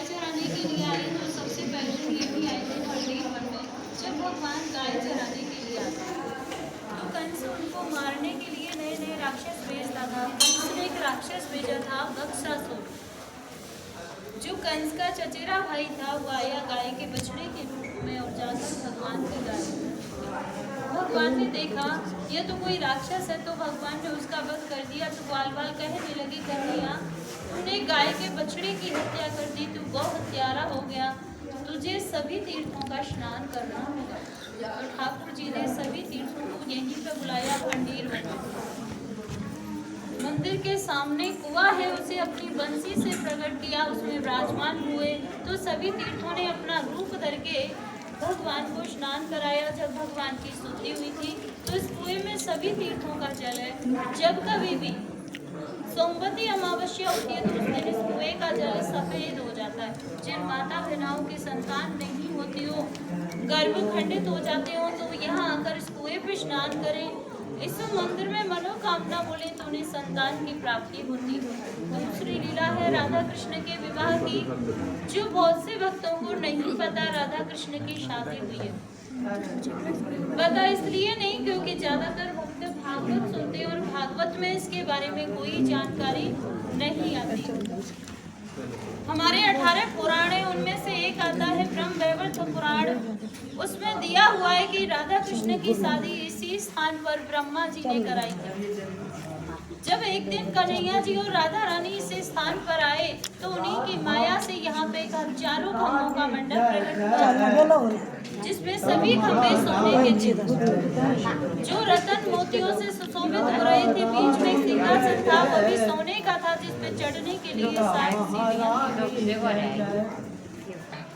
गाय चराने के लिए आए तो सबसे पहले ये भी आए थे हंडीर वन में। जब भगवान गाय चराने के लिए आते तो कंस उनको मारने के लिए नए नए राक्षस भेजता था। कंस ने एक राक्षस भेजा था वत्सासुर। जो कंस का चचेरा भाई था वो आया गाय के बछड़े के रूप में और जाकर भगवान की गाय। भगवान ने देखा यह तो कोई राक्षस है तो भगवान ने उसका वध कर दिया। तो ग्वाल बाल कहने लगी, कन्हैया तूने गाय के बछड़े की हत्या कर दी, तू गौ हत्यारा हो गया, तुझे सभी तीर्थों का स्नान करना होगा। तो ठाकुर जी ने सभी तीर्थों को यहीं पर बुलाया हंडीर वन। मंदिर के सामने कुआं है, उसे अपनी बंसी से प्रकट किया, उसमें विराजमान हुए। तो सभी तीर्थों ने अपना रूप धर के भगवान को स्नान कराया। जब भगवान की स्तुति हुई थी तो इस कुएं में सभी तीर्थों का जल है। जब कभी भी सोमवती अमावस्या होती है तो उस दिन इस कुएं का जल सफेद हो जाता है। जिन माता बहनाओं की संतान नहीं होती हो, गर्भ खंडित हो जाते हो, तो यहाँ आकर इस कुएं पे स्नान करें। इस मंदिर में मनोकामना बोले तो उन्हें संतान की प्राप्ति होती है। दूसरी लीला है राधा कृष्ण के विवाह की, जो बहुत से भक्तों को नहीं पता राधा कृष्ण की शादी हुई है। पता इसलिए नहीं क्योंकि ज्यादातर भक्त भागवत सुनते और भागवत में इसके बारे में कोई जानकारी नहीं आती। हमारे 18 पुराण है, उनमें से एक आता है ब्रह्म वैवर्त पुराण। उसमें दिया हुआ है कि राधा कृष्ण की शादी इसी स्थान पर ब्रह्मा जी ने कराई थी। जब एक दिन कन्हैया जी और राधा रानी इस स्थान पर आए तो उन्हीं की माया से यहाँ पे हजारों खम्भों का मंडप प्रकट हुआ, जिसमें सभी खम्भे सोने के थे, जो रतन मोतियों से सुशोभित हो रहे थे। बीच में सिंहासन था, वो भी सोने का था, जिसपे चढ़ने के लिए 60 सीढ़ियां।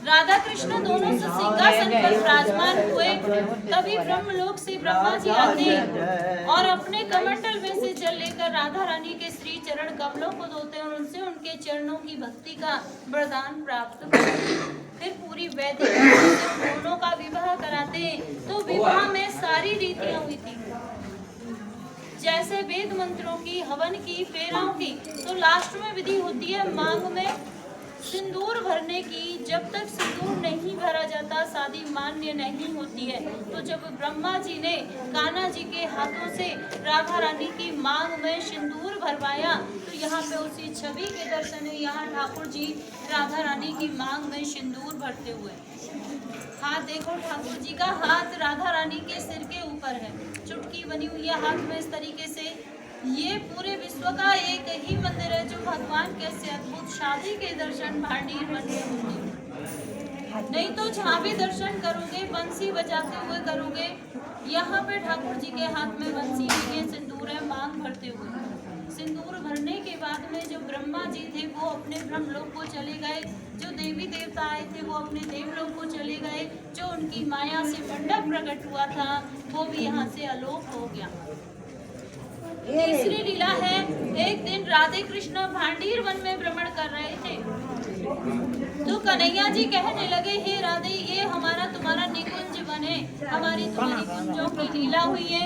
राधा कृष्ण दोनों से सिंहासन पर विराजमान हुए। तभी ब्रह्मलोक से ब्रह्मा जी आते और अपने कमंडल में से जल लेकर राधा रानी के श्री चरण कमलों को धोते और उनसे उनके चरणों की भक्ति का वरदान प्राप्त करते। फिर पूरी वैदिक दोनों का विवाह कराते। तो विवाह में सारी रीतियां हुई थी, जैसे वेद मंत्रों की, हवन की, फेराओं की। तो लास्ट में विधि होती है मांग में सिंदूर भरने की। जब तक सिंदूर नहीं भरा जाता शादी मान्य नहीं होती है। तो जब ब्रह्मा जी ने कान्हा जी के हाथों से राधा रानी की मांग में सिंदूर भरवाया तो यहाँ पे उसी छवि के दर्शन है। यहाँ ठाकुर जी राधा रानी की मांग में सिंदूर भरते हुए। हाथ देखो, ठाकुर जी का हाथ राधा रानी के सिर के ऊपर है, चुटकी बनी हुई है हाथ में इस तरीके से। ये पूरे विश्व का एक ही मंदिर है जो भगवान के से अद्भुत शादी के दर्शन भांडीर वन में होंगे। नहीं तो जहाँ भी दर्शन करोगे बंसी बजाते हुए करोगे। यहाँ पे ठाकुर जी के हाथ में बंसी है, सिंदूर है, मांग भरते हुए। सिंदूर भरने के बाद में जो ब्रह्मा जी थे वो अपने ब्रह्मलोक को चले गए, जो देवी देवता आए थे वो अपने देवलोक को चले गए, जो उनकी माया से मंडप प्रकट हुआ था वो भी यहाँ से अलोप हो गया। तीसरी लीला है, एक दिन राधे कृष्ण भांडीर वन में भ्रमण कर रहे थे तो कन्हैया जी कहने लगे, हे राधे ये हमारा तुम्हारा निकुंज वन है, हमारी तुम्हारी कुंजों की लीला हुई है,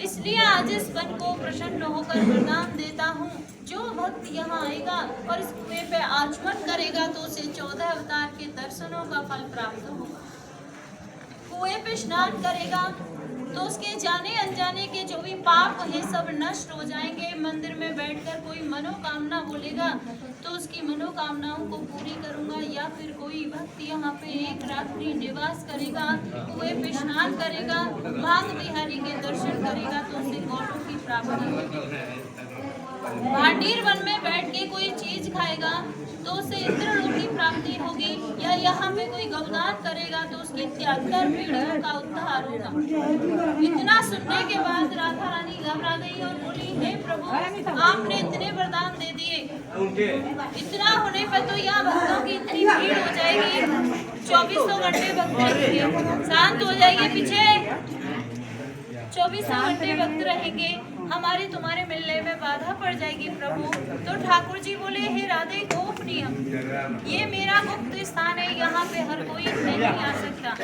इसलिए आज इस वन को प्रसन्न होकर वरदान देता हूँ। जो भक्त यहाँ आएगा और इस कुएं पे आचमन करेगा तो उसे 14 अवतार के दर्शनों का फल प्राप्त होगा। कुएं पे स्नान करेगा तो उसके जाने अनजाने के जो भी पाप हैं सब नष्ट हो जाएंगे। मंदिर में बैठकर कोई मनोकामना बोलेगा तो उसकी मनोकामनाओं को पूरी करूंगा। या फिर कोई भक्त यहाँ पे एक रात्रि निवास करेगा, कुएं पे स्नान करेगा, भांग बिहारी के दर्शन करेगा तो उसे गौरों की प्राप्ति होगी। भांडीर वन में बैठ के कोई चीज खाएगा तो उसे इंद्रलोक की प्राप्ति होगी। या यहाँ पे कोई गौदान करेगा तो उसकी 73 पीढ़ियों का उद्धार होगा। इतना सुनने के बाद राधा रानी घबरा गई और बोली, हे प्रभु आपने इतने वरदान दे दिए, इतना होने पर तो यहाँ भक्तों की इतनी भीड़ हो जाएगी, 2400 घंटे भक्त रहेंगे, शांत हो जाएगी पीछे, 2400 घंटे भक्त रहेंगे, हमारे तुम्हारे मिलने में बाधा पड़ जाएगी प्रभु। तो ठाकुर जी बोले, हे राधे गोपनीय, ये मेरा गुप्त स्थान है, यहाँ पे हर कोई नहीं आ सकता।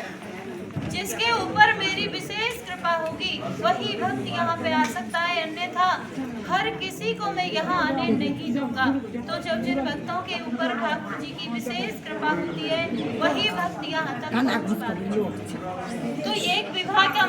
जिसके ऊपर मेरी विशेष कृपा होगी वही भक्त यहाँ पे आ सकता है, अन्यथा हर किसी को मैं यहाँ आने नहीं दूंगा। तो जब जिन भक्तों के ऊपर ठाकुर जी की विशेष कृपा होती है वही भक्त यहाँ तक पहुँच पाते हैं। तो एक विवाह का